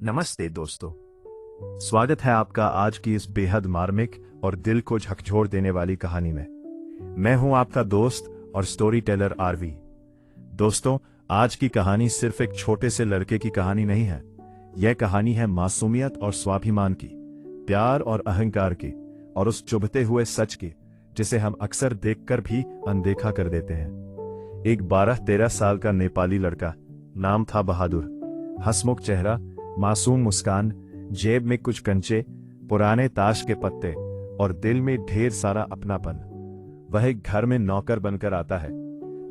नमस्ते दोस्तों। स्वागत है आपका आज की इस बेहद मार्मिक और दिल को झकझोर देने वाली कहानी में। मैं हूं आपका दोस्त और स्टोरी टेलर आरवी। दोस्तों, आज की कहानी सिर्फ एक छोटे से लड़के की कहानी नहीं है। यह कहानी है मासूमियत और स्वाभिमान की, प्यार और अहंकार की, और उस चुभते हुए सच की जिसे हम अक्सर देखकर भी अनदेखा कर देते हैं। एक 12-13 साल का नेपाली लड़का, नाम था बहादुर। हंसमुख चेहरा, मासूम मुस्कान, जेब में कुछ कंचे, पुराने ताश के पत्ते और दिल में ढेर सारा अपनापन। वह एक घर में नौकर बनकर आता है,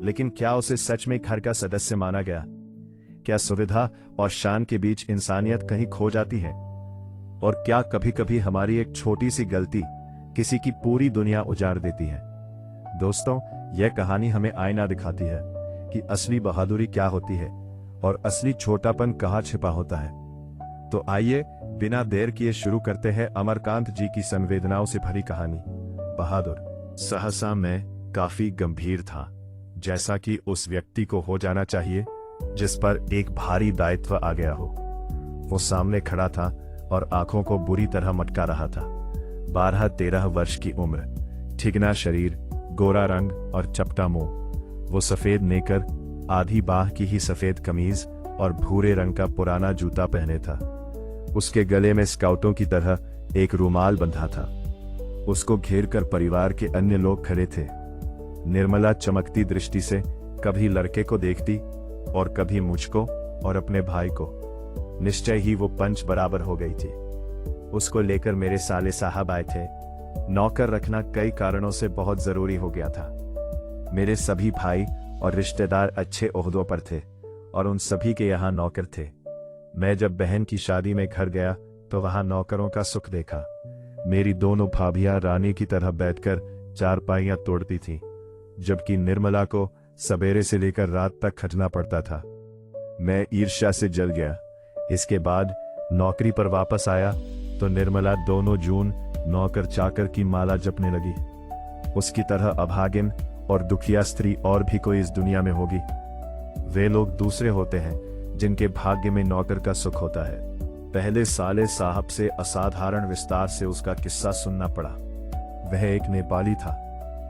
लेकिन क्या उसे सच में घर का सदस्य माना गया? क्या सुविधा और शान के बीच इंसानियत कहीं खो जाती है? और क्या कभी कभी हमारी एक छोटी सी गलती किसी की पूरी दुनिया उजाड़ देती है? दोस्तों, यह कहानी हमें आईना दिखाती है कि असली बहादुरी क्या होती है और असली छोटापन कहाँ छिपा होता है। तो आइए बिना देर किए शुरू करते हैं अमरकांत जी की संवेदनाओं से भरी कहानी, बहादुर। सहसा मैं काफी गंभीर था, जैसा कि उस व्यक्ति को हो जाना चाहिए जिस पर एक भारी दायित्व आ गया हो। वो सामने खड़ा था और आंखों को बुरी तरह मटका रहा था। 12-13 वर्ष की उम्र, ठिगना शरीर, गोरा रंग और चपटा मुंह। वो सफेद नेकर, आधी बाह की ही सफेद कमीज और भूरे रंग का पुराना जूता पहने था। उसके गले में स्काउटों की तरह एक रुमाल बंधा था। उसको घेर कर परिवार के अन्य लोग खड़े थे। निर्मला चमकती दृष्टि से कभी लड़के को देखती और कभी मुझको और अपने भाई को। निश्चय ही वो पंच बराबर हो गई थी। उसको लेकर मेरे साले साहब आए थे। नौकर रखना कई कारणों से बहुत जरूरी हो गया था। मेरे सभी भाई और रिश्तेदार अच्छे ओहदों पर थे और उन सभी के यहाँ नौकर थे। मैं जब बहन की शादी में घर गया तो वहां नौकरों का सुख देखा। मेरी दोनों भाभियां रानी की तरह बैठकर चारपाइयां तोड़ती थीं, जबकि निर्मला को सवेरे से लेकर रात तक खटना पड़ता था। मैं ईर्ष्या से जल गया। इसके बाद नौकरी पर वापस आया तो निर्मला दोनों जून नौकर चाकर की माला जपने लगी। उसकी तरह अभागिन और दुखिया स्त्री और भी कोई इस दुनिया में होगी? वे लोग दूसरे होते हैं जिनके भाग्य में नौकर का सुख होता है। पहले साले साहब से असाधारण विस्तार से उसका किस्सा सुनना पड़ा। वह एक नेपाली था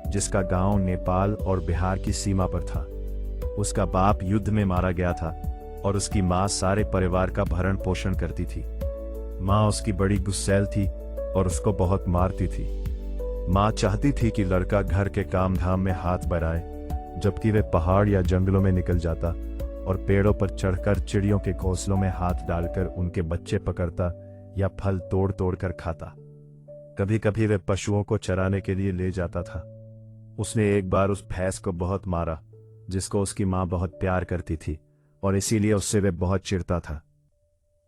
जिसका गांव नेपाल और बिहार की सीमा पर था। उसका बाप युद्ध में मारा गया था और उसकी मां सारे परिवार का भरण पोषण करती थी। मां उसकी बड़ी गुस्सैल थी और उसको बहुत मारती थी। मां चाहती थी कि लड़का घर के काम धाम में हाथ बढ़ाए, जबकि वह पहाड़ या जंगलों में निकल जाता और पेड़ों पर चढ़कर चिड़ियों के घोंसलों में हाथ डालकर उनके बच्चे पकड़ता या फल तोड़ तोड़ कर खाता। कभी कभी वह पशुओं को चराने के लिए ले जाता था। उसने एक बार उस भैंस को बहुत मारा जिसको उसकी मां बहुत प्यार करती थी, और इसीलिए उससे वह बहुत चिढ़ता था।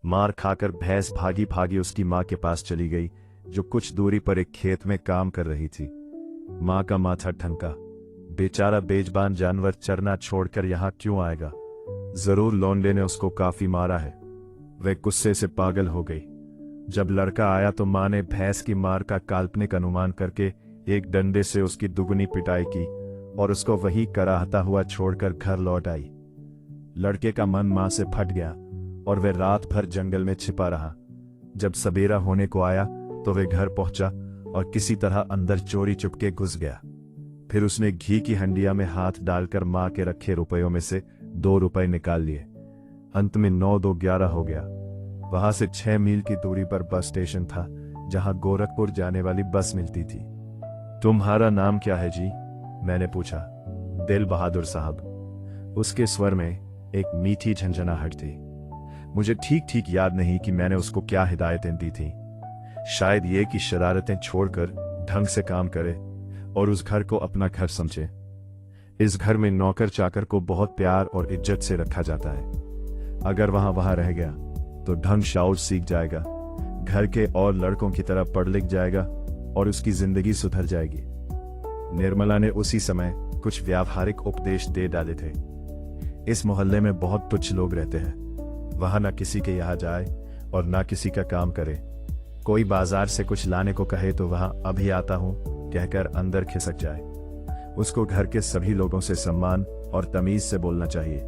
मार खाकर भैंस भागी भागी उसकी मां के पास चली गई, जो कुछ दूरी पर एक खेत में काम कर रही थी। मां का माथा ठनका। बेचारा बेजबान जानवर चरना छोड़कर यहां क्यों आएगा? जरूर लौंडे ने उसको काफी मारा है। वह गुस्से से पागल हो गई। जब लड़का आया तो मां ने भैंस की मार का काल्पनिक अनुमान करके एक डंडे से उसकी दुगनी पिटाई की और उसको वही कराहता हुआ छोड़कर घर लौट आई। लड़के का मन मां से फट गया और वह रात भर जंगल में छिपा रहा। जब सवेरा होने को आया तो वह घर पहुंचा और किसी तरह अंदर चोरी चुपके घुस गया। फिर उसने घी की हंडिया में हाथ डालकर मां के रखे रुपयों में से 2 रुपए निकाल लिए। अंत में 9-2-11 हो गया। वहां से 6 मील की दूरी पर बस स्टेशन था, जहां गोरखपुर जाने वाली बस मिलती थी। तुम्हारा नाम क्या है जी? मैंने पूछा। दिल बहादुर साहब। उसके स्वर में एक मीठी झंझनाहट थी। मुझे ठीक ठीक याद नहीं कि मैंने उसको क्या हिदायतें दी थी। शायद ये कि शरारतें छोड़कर ढंग से काम करे और उस घर को अपना घर समझे। इस घर में नौकर चाकर को बहुत प्यार और इज्जत से रखा जाता है। अगर वहां रह गया तो ढंग शाउर सीख जाएगा, घर के और लड़कों की तरह पढ़ लिख जाएगा और उसकी जिंदगी सुधर जाएगी। निर्मला ने उसी समय कुछ व्यावहारिक उपदेश दे डाले थे। इस मोहल्ले में बहुत तुच्छ लोग रहते हैं। वहां न किसी के यहाँ जाए और न किसी का काम करे। कोई बाजार से कुछ लाने को कहे तो वहां अभी आता हूं कहकर अंदर खिसक जाए। उसको घर के सभी लोगों से सम्मान और तमीज से बोलना चाहिए।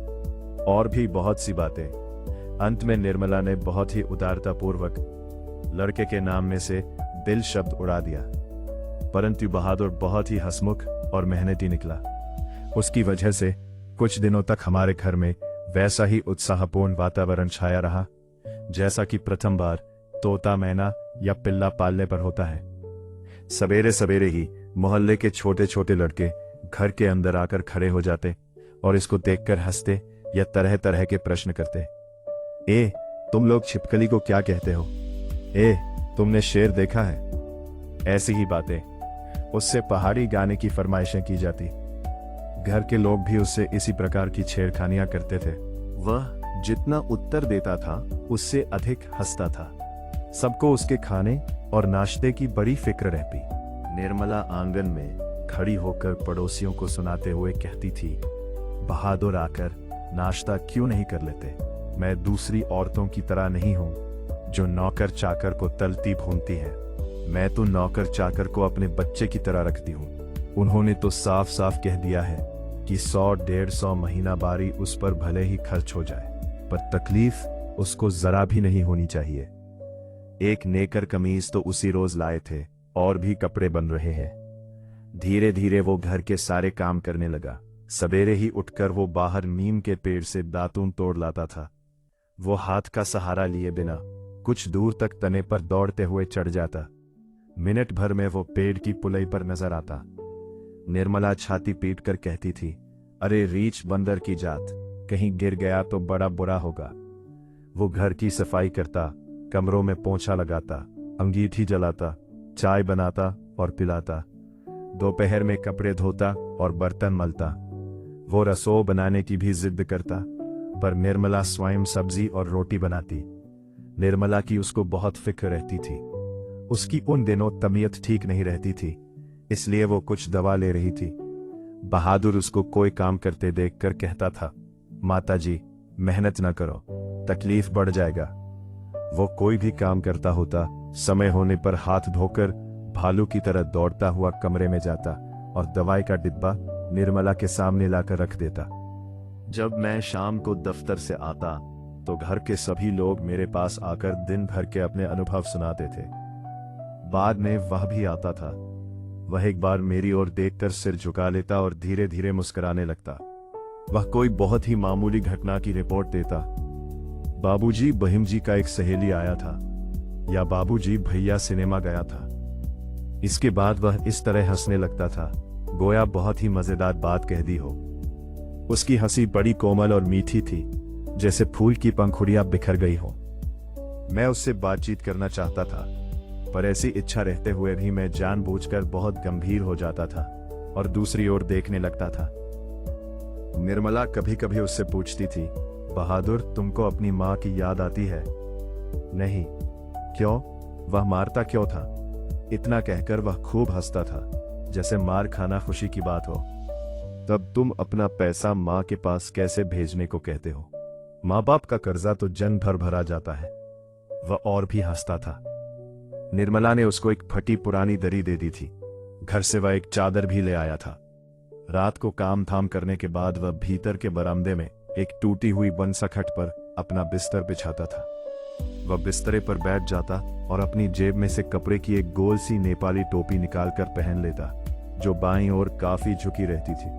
और भी बहुत सी बातें। अंत में निर्मला ने बहुत ही उदारतापूर्वक लड़के के नाम में से दिल शब्द उड़ा दिया। परंतु बहादुर बहुत ही हंसमुख और मेहनती निकला। उसकी वजह से कुछ दिनों तक हमारे घर में वैसा ही उत्साहपूर्ण वातावरण छाया रहा जैसा कि प्रथम बार तोता मैना या पिल्ला पालने पर होता है। सवेरे सवेरे ही मोहल्ले के छोटे छोटे लड़के घर के अंदर आकर खड़े हो जाते और इसको देखकर हंसते या तरह तरह के प्रश्न करते। ए, तुम लोग छिपकली को क्या कहते हो? ए, तुमने शेर देखा है? ऐसी ही बातें। उससे पहाड़ी गाने की फरमाइशें की जाती। घर के लोग भी उससे इसी प्रकार की छेड़खानियां करते थे। वह जितना उत्तर देता था उससे अधिक हंसता था। सबको उसके खाने और नाश्ते की बड़ी फिक्र रहती। निर्मला आंगन में खड़ी होकर पड़ोसियों को सुनाते हुए कहती थी, बहादुर आकर नाश्ता क्यों नहीं कर लेते? मैं दूसरी औरतों की तरह नहीं हूं जो नौकर चाकर को तलती भूनती है। मैं तो नौकर चाकर को अपने बच्चे की तरह रखती हूं। उन्होंने तो साफ साफ कह दिया है कि 100-150 महीना बारी उस पर भले ही खर्च हो जाए, पर तकलीफ उसको जरा भी नहीं होनी चाहिए। एक नेकर कमीज तो उसी रोज लाए थे और भी कपड़े बन रहे हैं। धीरे धीरे वो घर के सारे काम करने लगा। सवेरे ही उठकर वो बाहर नीम के पेड़ से दातून तोड़ लाता था। वो हाथ का सहारा लिए बिना कुछ दूर तक तने पर दौड़ते हुए चढ़ जाता। मिनट भर में वो पेड़ की पुलई पर नजर आता। निर्मला छाती पीट कर कहती थी, अरे रीछ बंदर की जात, कहीं गिर गया तो बड़ा बुरा होगा। वो घर की सफाई करता, कमरों में पोंछा लगाता, अंगीठी जलाता, चाय बनाता और पिलाता। दोपहर में कपड़े धोता और बर्तन मलता। वो रसोई बनाने की भी जिद करता, पर निर्मला स्वयं सब्जी और रोटी बनाती। निर्मला की उसको बहुत फिक्र रहती थी। उसकी उन दिनों तबीयत ठीक नहीं रहती थी, इसलिए वो कुछ दवा ले रही थी। बहादुर उसको कोई काम करते देखकर कहता था, माताजी मेहनत न करो, तकलीफ बढ़ जाएगा। वो कोई भी काम करता होता, समय होने पर हाथ धोकर भालू की तरह दौड़ता हुआ कमरे में जाता और दवाई का डिब्बा निर्मला के सामने लाकर रख देता। जब मैं शाम को दफ्तर से आता तो घर के सभी लोग मेरे पास आकर दिन भर के अपने अनुभव सुनाते थे। बाद में वह भी आता था। वह एक बार मेरी ओर देखकर सिर झुका लेता और धीरे धीरे मुस्कुराने लगता। वह कोई बहुत ही मामूली घटना की रिपोर्ट देता। बाबूजी बहिम जी का एक सहेली आया था, या बाबूजी भैया सिनेमा गया था। इसके बाद वह इस तरह हंसने लगता था गोया बहुत ही मजेदार बात कह दी हो। उसकी हंसी बड़ी कोमल और मीठी थी, जैसे फूल की पंखुड़ियां बिखर गई हो। मैं उससे बातचीत करना चाहता था, पर ऐसी इच्छा रहते हुए भी मैं जानबूझकर बहुत गंभीर हो जाता था और दूसरी ओर देखने लगता था। निर्मला कभी कभी उससे पूछती थी, बहादुर तुमको अपनी माँ की याद आती है? नहीं। क्यों? वह मारता क्यों था? इतना कहकर वह खूब हंसता था, जैसे मार खाना खुशी की बात हो। तब तुम अपना पैसा माँ के पास कैसे भेजने को कहते हो? माँ बाप का कर्जा तो जन्म भर भरा जाता है। वह और भी हंसता था। निर्मला ने उसको एक फटी पुरानी दरी दे दी थी। घर से वह एक चादर भी ले आया था। रात को काम धाम करने के बाद वह भीतर के बरामदे में एक टूटी हुई बंसखट पर अपना बिस्तर बिछाता था। वह बिस्तरे पर बैठ जाता और अपनी जेब में से कपड़े की एक गोल सी नेपाली टोपी निकालकर पहन लेता, जो बाईं ओर काफी झुकी रहती थी।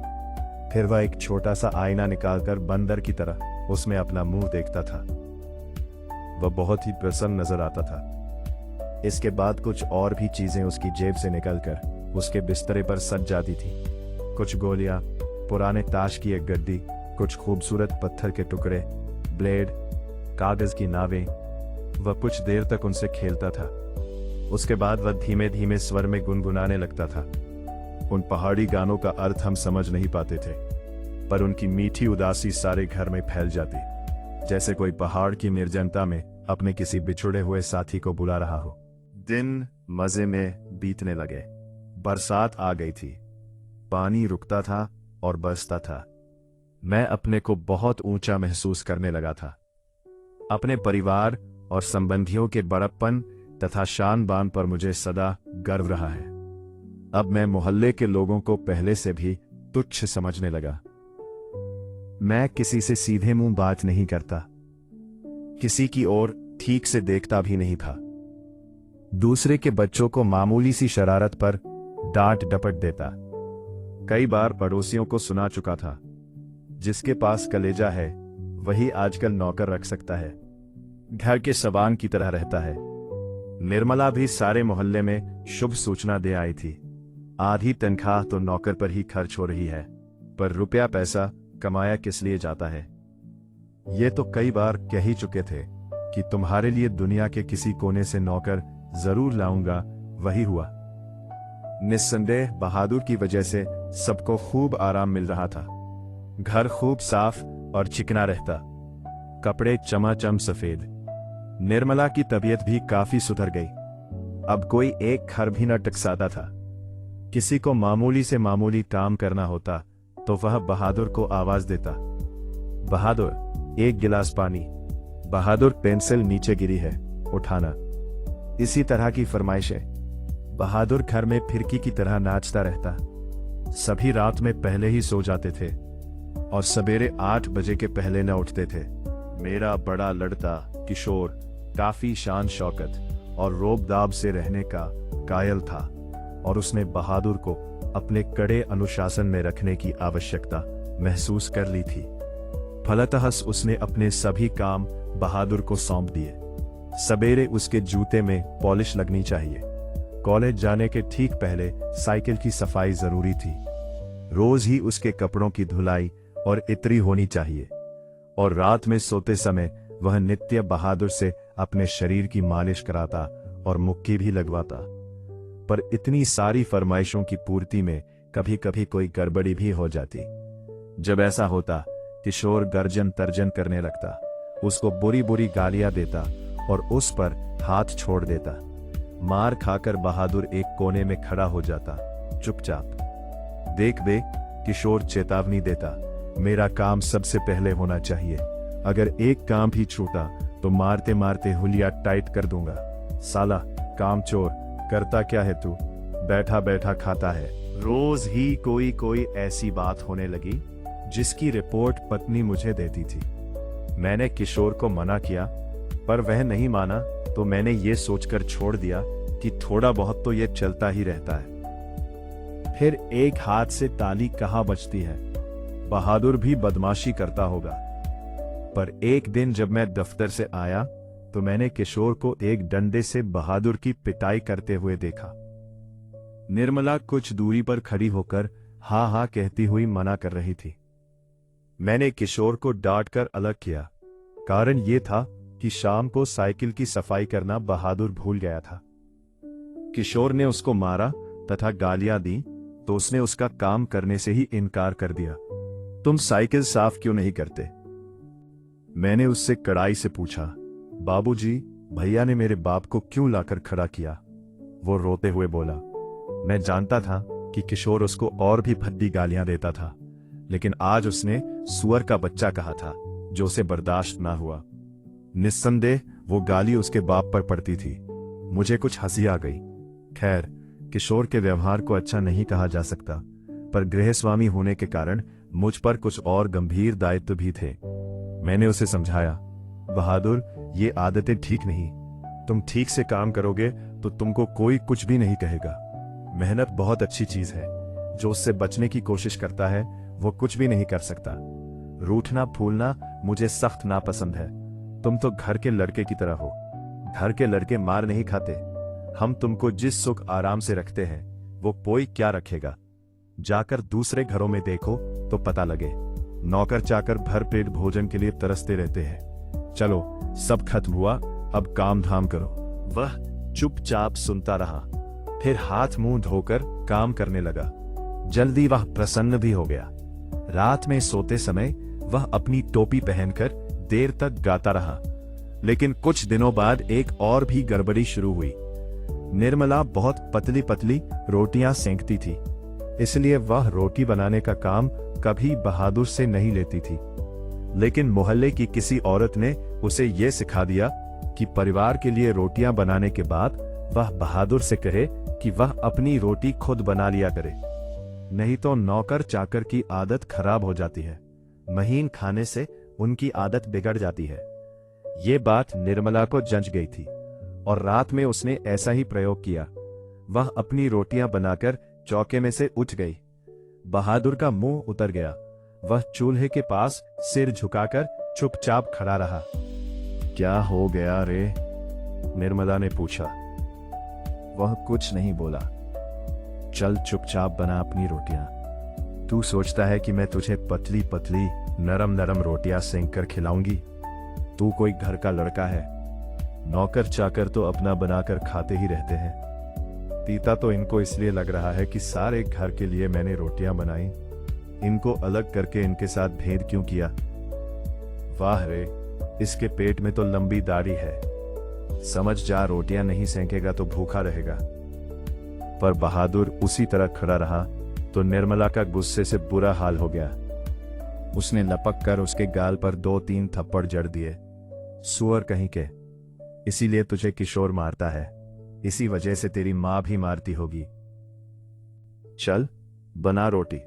फिर वह एक छोटा सा आईना निकालकर बंदर की तरह उसमें अपना मुंह देखता था। वह बहुत ही प्रसन्न नजर आता था। इसके बाद कुछ और भी चीजें उसकी जेब से निकलकर उसके बिस्तरे पर सज जाती थी। कुछ गोलियां, पुराने ताश की एक गड्डी, कुछ खूबसूरत पत्थर के टुकड़े, ब्लेड, कागज की नावें। वह कुछ देर तक उनसे खेलता था। उसके बाद वह धीमे धीमे स्वर में गुनगुनाने लगता था। उन पहाड़ी गानों का अर्थ हम समझ नहीं पाते थे, पर उनकी मीठी उदासी सारे घर में फैल जाती, जैसे कोई पहाड़ की निर्जनता में अपने किसी बिछुड़े हुए साथी को बुला रहा हो। दिन मजे में बीतने लगे। बरसात आ गई थी। पानी रुकता था और बरसता था। मैं अपने को बहुत ऊंचा महसूस करने लगा था। अपने परिवार और संबंधियों के बड़प्पन तथा शान बान पर मुझे सदा गर्व रहा है। अब मैं मोहल्ले के लोगों को पहले से भी तुच्छ समझने लगा। मैं किसी से सीधे मुंह बात नहीं करता, किसी की ओर ठीक से देखता भी नहीं था। दूसरे के बच्चों को मामूली सी शरारत पर डांट डपट देता। कई बार पड़ोसियों को सुना चुका था, जिसके पास कलेजा है वही आजकल नौकर रख सकता है, घर के सबान की तरह रहता है। निर्मला भी सारे मोहल्ले में शुभ सूचना दे आई थी। आधी तनख्वाह तो नौकर पर ही खर्च हो रही है, पर रुपया पैसा कमाया किस लिए जाता है। ये तो कई बार कह ही चुके थे कि तुम्हारे लिए दुनिया के किसी कोने से नौकर जरूर लाऊंगा, वही हुआ। निस्संदेह बहादुर की वजह से सबको खूब आराम मिल रहा था। घर खूब साफ और चिकना रहता, कपड़े चमाचम सफेद। निर्मला की तबीयत भी काफी सुधर गई। अब कोई एक घर भी न टकसाता था। किसी को मामूली से मामूली काम करना होता तो वह बहादुर को आवाज देता, बहादुर एक गिलास पानी। बहादुर पेंसिल नीचे गिरी है, उठाना। इसी तरह की फरमाइशें। बहादुर घर में फिरकी की तरह नाचता रहता। सभी रात में पहले ही सो जाते थे और सवेरे 8 बजे के पहले न उठते थे। मेरा बड़ा लड़का किशोर काफी शान शौकत और रोब-दाब से रहने का कायल था और उसने बहादुर को अपने कड़े अनुशासन में रखने की आवश्यकता महसूस कर ली थी। फलतः उसने अपने सभी काम बहादुर को सौंप दिए। सवेरे उसके जूते में पॉलिश लगनी चाहिए। कॉलेज जाने के ठीक पहले साइकिल की सफाई जरूरी थी। रोज ही उसके कपड़ों की धुलाई और इत्री होनी चाहिए और रात में सोते समय वह नित्य बहादुर से अपने शरीर की मालिश कराता और मुक्की भी लगवाता। पर इतनी सारी फरमाइशों की पूर्ति में कभी कभी कोई गड़बड़ी भी हो जाती। जब ऐसा होता, किशोर गर्जन तर्जन करने लगता, उसको बुरी बुरी गालियां देता और उस पर हाथ छोड़ देता। मार खाकर बहादुर एक कोने में खड़ा हो जाता, चुपचाप। देख बे, किशोर चेतावनी देता, मेरा काम सबसे पहले होना चाहिए। अगर एक काम भी छूटा तो मारते मारते हुलिया टाइट कर दूंगा। साला कामचोर, करता क्या है तू? बैठा बैठा खाता है। रोज ही कोई ऐसी बात होने लगी जिसकी रिपोर्ट पत्नी मुझे देती थी। मैंने किशोर को मना किया, पर वह नहीं माना, तो मैंने ये सोचकर छोड़ दिया कि थोड़ा बहुत तो ये चलता ही रहता है। फिर एक हाथ से ताली कहाँ बजती है। बहादुर भी बदमाशी करता होगा। पर एक दिन जब मैं दफ्तर से आया तो मैंने किशोर को एक डंडे से बहादुर की पिटाई करते हुए देखा। निर्मला कुछ दूरी पर खड़ी होकर हाँ हाँ कहती हुई मना कर रही थी। मैंने किशोर को डांटकर अलग किया। कारण ये था कि शाम को साइकिल की सफाई करना बहादुर भूल गया था। किशोर ने उसको मारा तथा गालियां दी तो उसने उसका काम करने से ही इनकार कर दिया। तुम साइकिल साफ क्यों नहीं करते? मैंने उससे कड़ाई से पूछा। बाबूजी, भैया ने मेरे बाप को क्यों लाकर खड़ा किया? वो रोते हुए बोला। मैं जानता था कि किशोर उसको और भी भद्दी गालियां देता था, लेकिन आज उसने सुअर का बच्चा कहा था, जो उसे बर्दाश्त ना हुआ। निस्संदेह वो गाली उसके बाप पर पड़ती थी। मुझे कुछ हंसी आ गई। खैर, किशोर के व्यवहार को अच्छा नहीं कहा जा सकता, पर गृहस्वामी होने के कारण मुझ पर कुछ और गंभीर दायित्व भी थे। मैंने उसे समझाया, बहादुर, ये आदतें ठीक नहीं। तुम ठीक से काम करोगे तो तुमको कोई कुछ भी नहीं कहेगा। मेहनत बहुत अच्छी चीज है। जो उससे बचने की कोशिश करता है वो कुछ भी नहीं कर सकता। रूठना फूलना मुझे सख्त नापसंद है। तुम तो घर के लड़के की तरह हो। घर के लड़के मार नहीं खाते। हम तुमको जिस सुख आराम से रखते हैं वो कोई क्या रखेगा। जाकर दूसरे घरों में देखो तो पता लगे। नौकर चाकर भर पेट भोजन के लिए तरसते रहते हैं। चलो, सब खत्म हुआ, अब काम धाम करो। वह चुपचाप सुनता रहा, फिर हाथ मुंह धोकर काम करने लगा। जल्दी वह प्रसन्न भी हो गया। रात में सोते समय वह अपनी टोपी पहनकर देर तक गाता रहा। लेकिन कुछ दिनों बाद एक और भी गड़बड़ी शुरू हुई। निर्मला बहुत पतली पतली रोटियां सेंकती थी, इसलिए वह रोटी बनाने का काम कभी बहादुर से नहीं लेती थी। लेकिन मोहल्ले की किसी औरत ने उसे यह सिखा दिया कि परिवार के लिए रोटियां बनाने के बाद वह बहादुर से कहे कि वह अपनी रोटी खुद बना लिया करे, नहीं तो नौकर चाकर की आदत खराब हो जाती है। महीन खाने से उनकी आदत बिगड़ जाती है। ये बात निर्मला को जंच गई थी और रात में उसने ऐसा ही प्रयोग किया। वह अपनी रोटियां बनाकर चौके में से उठ गई। बहादुर का मुंह उतर गया। वह चूल्हे के पास सिर झुकाकर चुपचाप खड़ा रहा। क्या हो गया रे? निर्मला ने पूछा। वह कुछ नहीं बोला। चल चुपचाप बना अपनी रोटियां। तू सोचता है कि मैं तुझे पतली पतली नरम नरम रोटियां सेंक कर खिलाऊंगी? तू कोई घर का लड़का है? नौकर चाकर तो अपना बनाकर खाते ही रहते हैं। पीता तो इनको इसलिए लग रहा है कि सारे घर के लिए मैंने रोटियां बनाई। इनको अलग करके इनके साथ भेद क्यों किया? वाह रे, इसके पेट में तो लंबी दाढ़ी है। समझ जा, रोटियां नहीं सेंकेगा तो भूखा रहेगा। पर बहादुर उसी तरह खड़ा रहा तो निर्मला का गुस्से से बुरा हाल हो गया। उसने लपक कर उसके गाल पर 2-3 थप्पड़ जड़ दिए। सुअर कहीं के, इसीलिए तुझे किशोर मारता है। इसी वजह से तेरी मां भी मारती होगी। चल बना रोटी।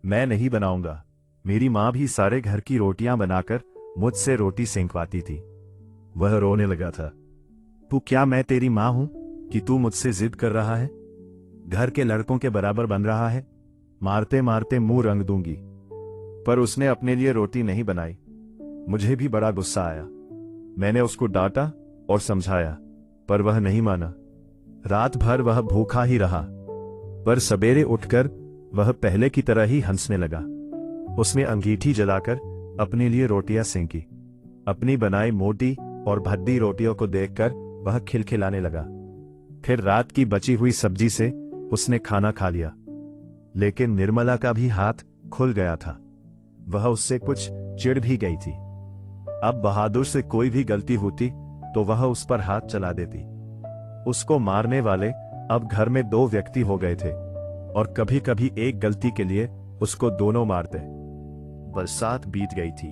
मैं नहीं बनाऊंगा। मेरी मां भी सारे घर की रोटियां बनाकर मुझसे रोटी सेंकवाती थी। वह रोने लगा था। तू क्या मैं तेरी मां हूं कि तू मुझसे जिद कर रहा है? घर के लड़कों के बराबर बन रहा है? मारते मारते मुंह रंग दूंगी। पर उसने अपने लिए रोटी नहीं बनाई। मुझे भी बड़ा गुस्सा आया। मैंने उसको डांटा और समझाया, पर वह नहीं माना। रात भर वह भूखा ही रहा। पर सवेरे उठकर वह पहले की तरह ही हंसने लगा। उसने अंगीठी जलाकर अपने लिए रोटियां सेंकी। अपनी बनाई मोटी और भद्दी रोटियों को देखकर वह खिलखिलाने लगा। फिर रात की बची हुई सब्जी से उसने खाना खा लिया। लेकिन निर्मला का भी हाथ खुल गया था। वह उससे कुछ चिढ़ भी गई थी। अब बहादुर से कोई भी गलती होती तो वह उस पर हाथ चला देती। उसको मारने वाले अब घर में 2 व्यक्ति हो गए थे और कभी कभी एक गलती के लिए उसको दोनों मारते। बरसात बीत गई थी।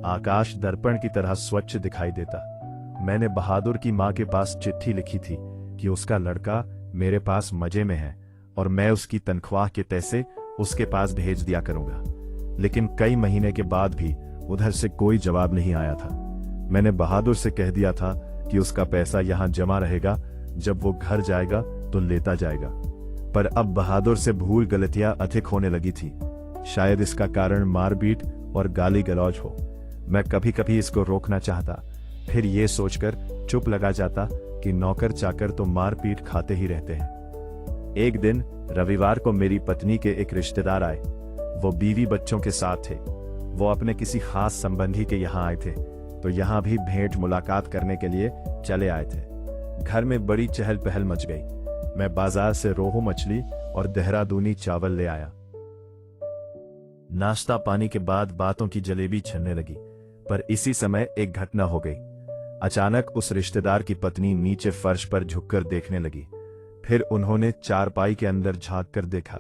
आकाश दर्पण की तरह स्वच्छ दिखाई देता। मैंने बहादुर की मां के पास चिट्ठी लिखी थी कि उसका लड़का मेरे पास मजे में है और मैं उसकी तनख्वाह के पैसे उसके पास भेज दिया करूंगा। लेकिन कई महीने के बाद भी उधर से कोई जवाब नहीं आया था। मैंने बहादुर से कह दिया था कि उसका पैसा यहां जमा रहेगा, जब वो घर जाएगा तो लेता जाएगा। पर अब बहादुर से भूल गलतियां अधिक होने लगी थी। शायद इसका कारण मारपीट और गाली गलौज हो। मैं कभी कभी इसको रोकना चाहता, फिर ये सोचकर चुप लगा जाता कि नौकर चाकर तो मारपीट खाते ही रहते हैं। एक दिन रविवार को मेरी पत्नी के एक रिश्तेदार आए। वो बीवी बच्चों के साथ थे। वो अपने किसी खास संबंधी के यहाँ आए थे, तो यहाँ भी भेंट मुलाकात करने के लिए चले आए थे। घर में बड़ी चहल पहल मच गई। मैं बाजार से रोहू मछली और देहरादूनी चावल ले आया। नाश्ता पानी के बाद बातों की जलेबी छिड़ने लगी। पर इसी समय एक घटना हो गई। अचानक उस रिश्तेदार की पत्नी नीचे फर्श पर झुककर देखने लगी। फिर उन्होंने चारपाई के अंदर झांक कर देखा।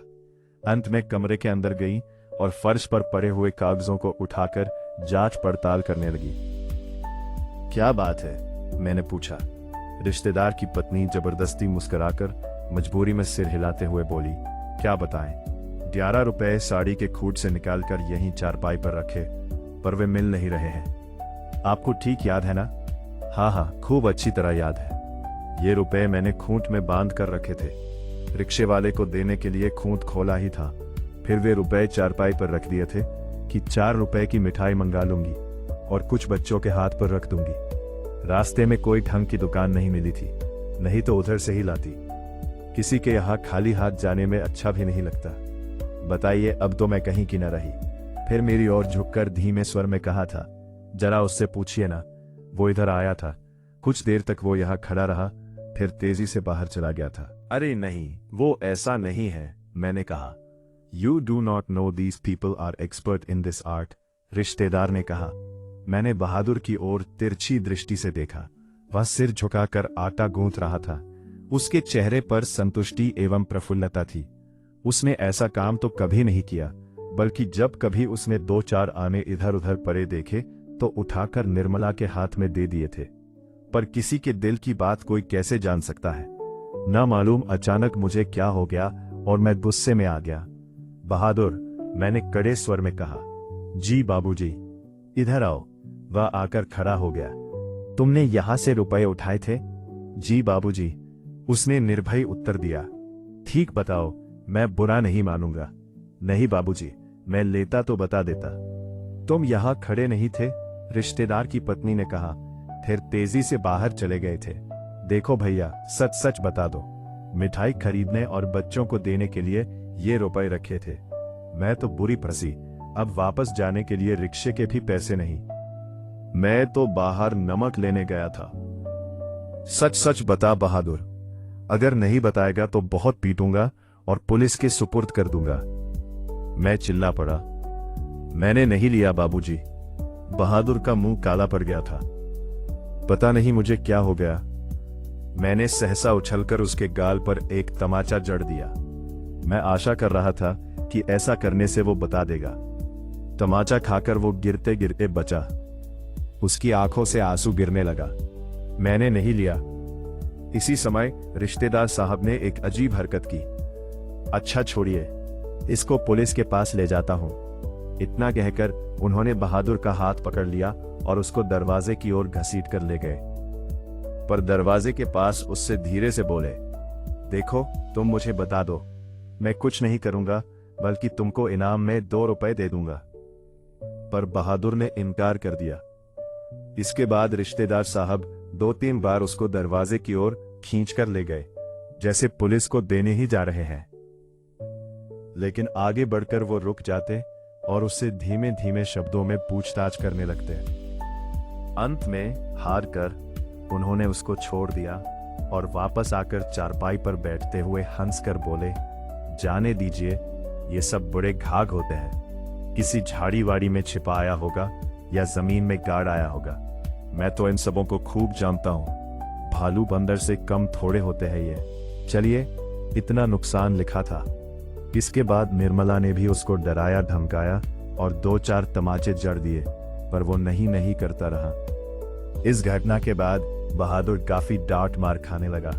अंत में कमरे के अंदर गई और फर्श पर पड़े हुए कागजों को उठाकर जांच पड़ताल करने लगी। क्या बात है? मैंने पूछा। रिश्तेदार की पत्नी जबरदस्ती मुस्कुराकर मजबूरी में सिर हिलाते हुए बोली, क्या बताएं? 11 रुपए साड़ी के खूट से निकालकर यहीं चारपाई पर रखे, पर वे मिल नहीं रहे हैं। आपको ठीक याद है ना? हाँ, खूब अच्छी तरह याद है। ये रुपए मैंने खूंट में बांध कर रखे थे। रिक्शे वाले को देने के लिए खूंट खोला ही था। फिर वे रुपए चारपाई पर रख दिए थे कि 4 रुपए की मिठाई मंगा लूंगी और कुछ बच्चों के हाथ पर रख दूंगी। रास्ते में कोई ढंग की दुकान नहीं मिली थी, नहीं तो उधर से ही लाती। किसी के यहाँ खाली हाथ जाने में अच्छा भी नहीं लगता। बताइए, अब तो मैं कहीं की न रही। फिर मेरी ओर झुककर धीमे स्वर में कहा था, जरा उससे पूछिए ना, वो इधर आया था। कुछ देर तक वो यहाँ खड़ा रहा, फिर तेजी से बाहर चला गया था। अरे नहीं, वो ऐसा नहीं है, मैंने कहा। You do not know these people are expert in this art, रिश्तेदार ने कहा। मैंने बहादुर की ओर तिरछी दृष्टि से देखा। वह सिर झुकाकर आटा गूंथ रहा था। उसके चेहरे पर संतुष्टि एवं प्रफुल्लता थी। उसने ऐसा काम तो कभी नहीं किया, बल्कि जब कभी उसने 2-4 आने इधर उधर पड़े देखे तो उठाकर निर्मला के हाथ में दे दिए थे। पर किसी के दिल की बात कोई कैसे जान सकता है? न मालूम अचानक मुझे क्या हो गया और मैं गुस्से में आ गया। बहादुर, मैंने कड़े स्वर में कहा। जी बाबूजी, इधर आओ। वह आकर खड़ा हो गया। तुमने यहां से रुपए उठाए थे? जी बाबूजी, उसने निर्भय उत्तर दिया। ठीक बताओ, मैं बुरा नहीं मानूंगा। नहीं बाबूजी, मैं लेता तो बता देता। तुम यहां खड़े नहीं थे? रिश्तेदार की पत्नी ने कहा, फिर तेजी से बाहर चले गए थे। देखो भैया, सच सच बता दो, मिठाई खरीदने और बच्चों को देने के लिए ये रुपए रखे थे। मैं तो बुरी फंसी, अब वापस जाने के लिए रिक्शे के भी पैसे नहीं। मैं तो बाहर नमक लेने गया था। सच सच बता बहादुर, अगर नहीं बताएगा तो बहुत पीटूंगा और पुलिस के सुपुर्द कर दूंगा। मैं चिल्ला पड़ा, मैंने नहीं लिया बाबूजी। बहादुर का मुंह काला पड़ गया था। पता नहीं मुझे क्या हो गया, मैंने सहसा उछलकर उसके गाल पर एक तमाचा जड़ दिया। मैं आशा कर रहा था कि ऐसा करने से वो बता देगा। तमाचा खाकर वो गिरते गिरते बचा। उसकी आंखों से आंसू गिरने लगा। मैंने नहीं लिया। इसी समय रिश्तेदार साहब ने एक अजीब हरकत की। अच्छा छोड़िए, इसको पुलिस के पास ले जाता हूं। इतना कहकर उन्होंने बहादुर का हाथ पकड़ लिया और उसको दरवाजे की ओर घसीट कर ले गए। पर दरवाजे के पास उससे धीरे से बोले, देखो तुम मुझे बता दो, मैं कुछ नहीं करूंगा, बल्कि तुमको इनाम में 2 रुपए दे दूंगा। पर बहादुर ने इनकार कर दिया। इसके बाद रिश्तेदार साहब 2-3 बार उसको दरवाजे की ओर खींचकर ले गए, जैसे पुलिस को देने ही जा रहे हैं। लेकिन आगे बढ़कर वो रुक जाते और उससे धीमे धीमे शब्दों में पूछताछ करने लगते। अंत में हार कर उन्होंने उसको छोड़ दिया और वापस आकर चारपाई पर बैठते हुए हंसकर बोले, जाने दीजिए, ये सब बड़े घाघ होते हैं। किसी झाड़ी वाड़ी में छिपा आया होगा या जमीन में गाड़ आया होगा। मैं तो इन सबों को खूब जानता हूं। भालू बंदर से कम थोड़े होते हैं ये। चलिए, इतना नुकसान लिखा था। इसके बाद निर्मला ने भी उसको डराया धमकाया और 2-4 तमाचे जड़ दिए, पर वो नहीं करता रहा। इस घटना के बाद बहादुर काफी डांट मार खाने लगा।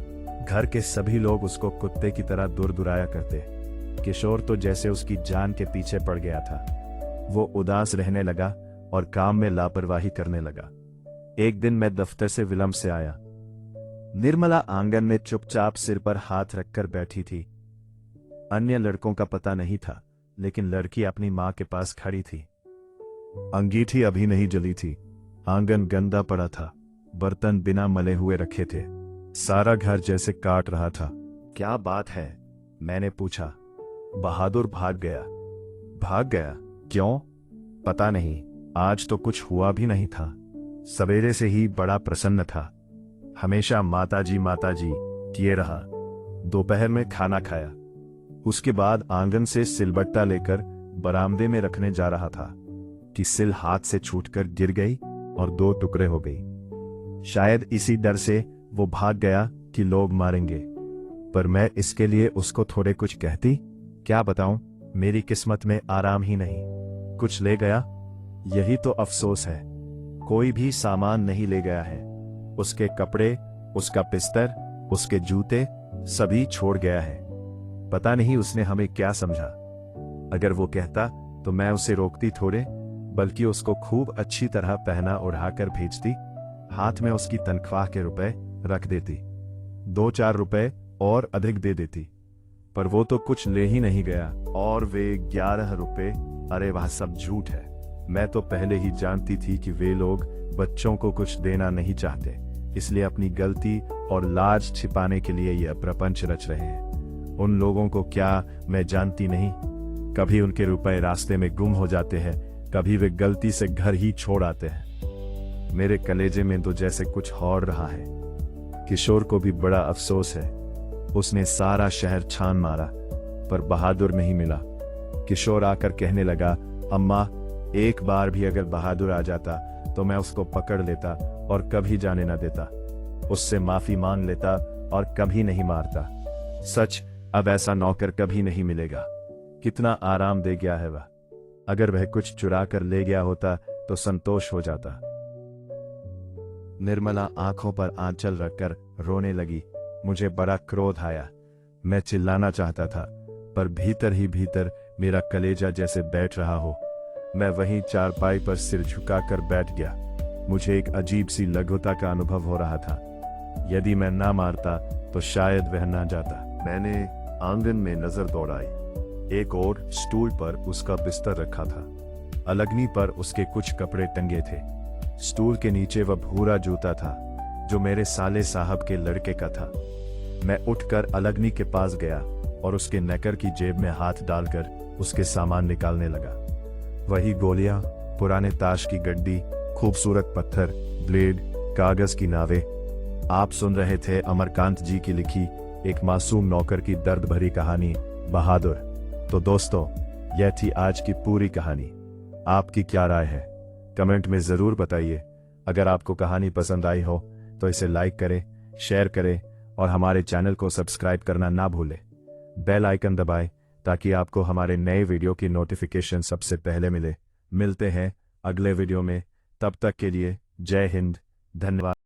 घर के सभी लोग उसको कुत्ते की तरह दुराया करते। किशोर तो जैसे उसकी जान के पीछे पड़ गया था। वो उदास रहने लगा और काम में लापरवाही करने लगा। एक दिन मैं दफ्तर से विलंब से आया। निर्मला आंगन में चुपचाप सिर पर हाथ रखकर बैठी थी। अन्य लड़कों का पता नहीं था, लेकिन लड़की अपनी मां के पास खड़ी थी। अंगीठी अभी नहीं जली थी। आंगन गंदा पड़ा था, बर्तन बिना मले हुए रखे थे। सारा घर जैसे काट रहा था। क्या बात है? मैंने पूछा। बहादुर भाग गया। भाग गया? क्यों? पता नहीं, आज तो कुछ हुआ भी नहीं था। सवेरे से ही बड़ा प्रसन्न था। हमेशा माताजी किए रहा। दोपहर में खाना खाया। उसके बाद आंगन से सिलबट्टा लेकर बरामदे में रखने जा रहा था कि सिल हाथ से छूटकर गिर गई और 2 टुकड़े हो गई। शायद इसी डर से वो भाग गया कि लोग मारेंगे, पर मैं इसके लिए उसको थोड़े कुछ कहती। क्या बताऊं, मेरी किस्मत में आराम ही नहीं। कुछ ले गया, यही तो अफसोस है। कोई भी सामान नहीं ले गया है। उसके कपड़े, उसका बिस्तर, उसके जूते सभी छोड़ गया है। पता नहीं उसने हमें क्या समझा। अगर वो कहता तो मैं उसे रोकती थोड़े, बल्कि उसको खूब अच्छी तरह पहना उड़ाकर भेजती। हाथ में उसकी तनख्वाह के रुपए रख देती। 2-4 रुपए और अधिक दे देती। पर वो तो कुछ ले ही नहीं गया। और वे 11 रुपए, अरे वह सब झूठ है। मैं तो पहले ही जानती थी कि वे लोग बच्चों को कुछ देना नहीं चाहते, इसलिए अपनी गलती और लाज छिपाने के लिए यह प्रपंच रच रहे हैं। उन लोगों को क्या मैं जानती नहीं? कभी उनके रुपए रास्ते में गुम हो जाते हैं, कभी वे गलती से घर ही छोड़ आते हैं। मेरे कलेजे में तो जैसे कुछ और रहा है। किशोर को भी बड़ा अफसोस है। उसने सारा शहर छान मारा, पर बहादुर नहीं मिला। किशोर आकर कहने लगा, अम्मा, एक बार भी अगर बहादुर आ जाता तो मैं उसको पकड़ लेता और कभी जाने न देता। उससे माफी मांग लेता और कभी नहीं मारता। सच, अब ऐसा नौकर कभी नहीं मिलेगा। कितना आराम दे गया है वह। अगर वह कुछ चुरा कर ले गया होता तो संतोष हो जाता। निर्मला आंखों पर आंचल रखकर रोने लगी। मुझे बड़ा क्रोध आया। मैं चिल्लाना चाहता था, पर भीतर ही भीतर मेरा कलेजा जैसे बैठ रहा हो। मैं वहीं चारपाई पर सिर झुकाकर बैठ गया। मुझे एक अजीब सी लघुता का अनुभव हो रहा था। यदि मैं ना मारता तो शायद वह ना जाता। मैंने आंगन में नजर दौड़ाई। एक और स्टूल पर उसका बिस्तर रखा था। अलगनी पर उसके कुछ कपड़े टंगे थे। स्टूल के नीचे वह भूरा जूता था जो मेरे साले साहब के लड़के का था। मैं उठकर अलगनी के पास गया और उसके नेकर की जेब में हाथ डालकर उसके सामान निकालने लगा। वही गोलियां, पुराने ताश की गड्डी, खूबसूरत पत्थर, ब्लेड, कागज की नावें। आप सुन रहे थे अमरकांत जी की लिखी एक मासूम नौकर की दर्द भरी कहानी बहादुर। तो दोस्तों, यह थी आज की पूरी कहानी। आपकी क्या राय है कमेंट में जरूर बताइए। अगर आपको कहानी पसंद आई हो तो इसे लाइक करें, शेयर करें और हमारे चैनल को सब्सक्राइब करना ना भूलें। बेल आइकन दबाएं ताकि आपको हमारे नए वीडियो की नोटिफिकेशन सबसे पहले मिले। मिलते हैं अगले वीडियो में, तब तक के लिए जय हिंद, धन्यवाद।